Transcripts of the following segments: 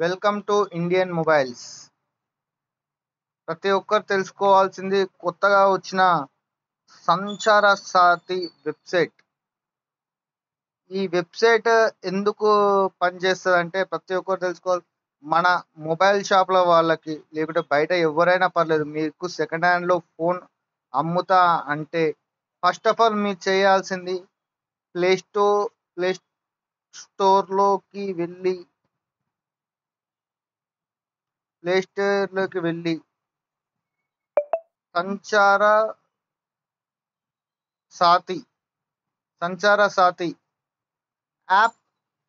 Welcome to Indian mobiles. ప్రతి ఒక్కరు తెలుసుకోవాల్సింది కొత్తగా వచ్చిన సంచార సాతి వెబ్సైట్. ఈ వెబ్సైట్ ఎందుకు పనిచేస్తుందంటే ప్రతి ఒక్కరు తెలుసుకోవాలి. మన మొబైల్ షాప్ల వాళ్ళకి లేకుంటే బయట ఎవరైనా పర్లేదు, మీకు సెకండ్ హ్యాండ్లో ఫోన్ అమ్ముతా అంటే ఫస్ట్ ఆఫ్ ఆల్ మీరు చేయాల్సింది ప్లే ప్లే స్టోర్లోకి వెళ్ళి ప్లే స్టోర్లోకి వెళ్ళి సంచార సాతి సంచార సాతి యాప్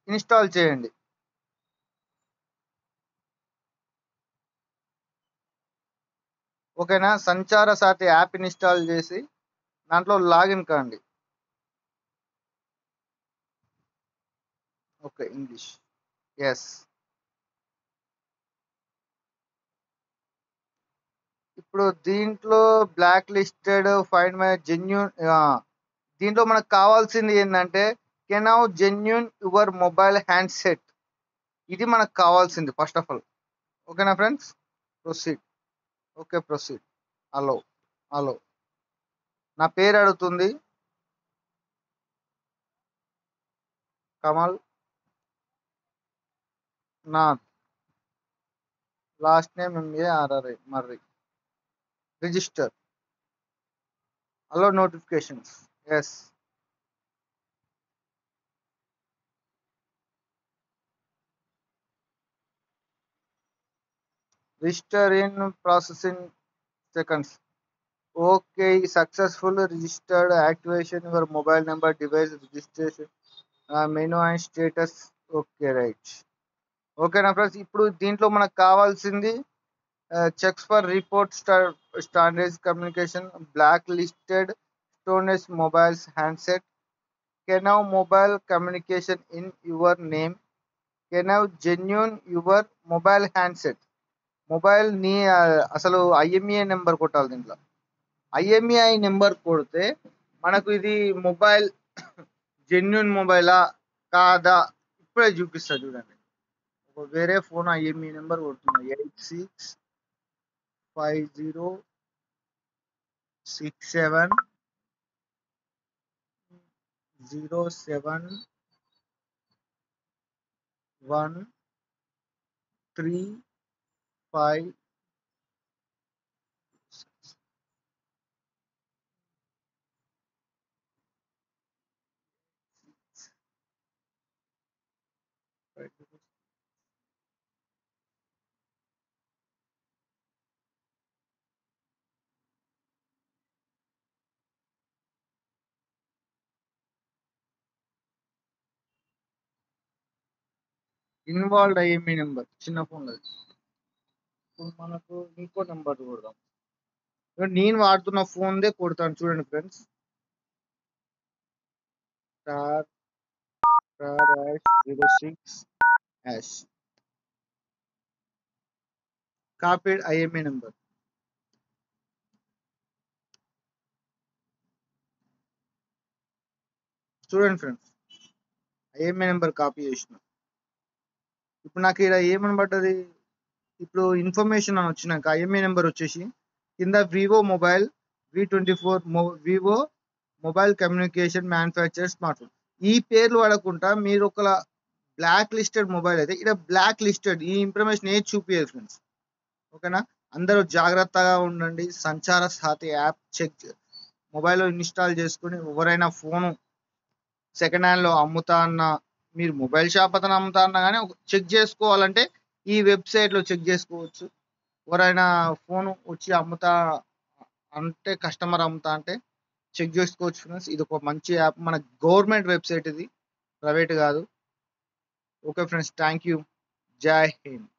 ఇన్స్టాల్ చేయండి. ఓకేనా? సంచార సాతి యాప్ ఇన్స్టాల్ చేసి దాంట్లో లాగిన్ కాండి. Okay, English. ఎస్. ఇప్పుడు దీంట్లో black listed find my genuine. దీంట్లో మనకు కావాల్సింది ఏంటంటే can how genuine your mobile handset. ఇది మనకు కావాల్సింది ఫస్ట్ ఆఫ్ ఆల్. ఓకేనా friends? Proceed. Okay, proceed. Hello hello నా పేరు అడుగుతుంది. Kamal Nath. Last name MARRI Marri. Register. Hello notifications. Yes. Register in processing seconds. Okay, successful registered. Activation your mobile number device registration menu and status. Okay, right. ఓకేనా friends? ఇప్పుడు దీంట్లో మనకు కావాల్సింది checks for report standard communication black listed stolen mobiles handset can have mobile communication in your name can have genuine your mobile handset. Mobile నీ అసలు IMEI number కొట్టాలి. దీంట్లో IMEI number కొడితే మనకు ఇది మొబైల్ జెన్యున్ మొబైలా కాదా ఇప్పుడే చూపిస్తా చూడండి. ఒక వేరే ఫోన్ IMEI నెంబర్ కొడుతున్నా 86507135. ఇన్వాల్వ్డ్ IMEI నెంబర్ చిన్న ఫోన్ అది. ఇప్పుడు మనకు ఇంకో నెంబర్ కొడదాం. నేను వాడుతున్న ఫోన్దే కొడతాను చూడండి friends. Star #06#. Copied IMEI number. చూడండి ఫ్రెండ్స్, IMEI నెంబర్ కాపీ చేసిన. ఇప్పుడు నాకు ఇక్కడ ఏమని పడ్డది? ఇప్పుడు ఇన్ఫర్మేషన్ అని వచ్చినాక IMEI నెంబర్ వచ్చేసి కింద Vivo mobile V24 Vivo mobile communication manufacture smart phone. ఈ పేర్లు వాడకుండా మీరు ఒక బ్లాక్ లిస్టెడ్ మొబైల్ అయితే ఇక్కడ బ్లాక్ లిస్టెడ్ ఈ ఇన్ఫర్మేషన్ ఏది చూపించదు ఫ్రెండ్స్. ఓకేనా? అందరూ జాగ్రత్తగా ఉండండి. సంచార సాతి యాప్ మొబైల్లో ఇన్స్టాల్ చేసుకుని ఎవరైనా ఫోను సెకండ్ హ్యాండ్లో అమ్ముతా అన్న, మీరు మొబైల్ షాప్ అతను అమ్ముతా అన్నా కానీ చెక్ చేసుకోవాలంటే ఈ వెబ్సైట్లో చెక్ చేసుకోవచ్చు. ఎవరైనా ఫోన్ వచ్చి అమ్ముతా అంటే, కస్టమర్ అమ్ముతా అంటే చెక్ చేసుకోవచ్చు ఫ్రెండ్స్. ఇది ఒక మంచి యాప్. మన గవర్నమెంట్ వెబ్సైట్, ఇది ప్రైవేట్ కాదు. Okay friends, thank you. జై హింద్.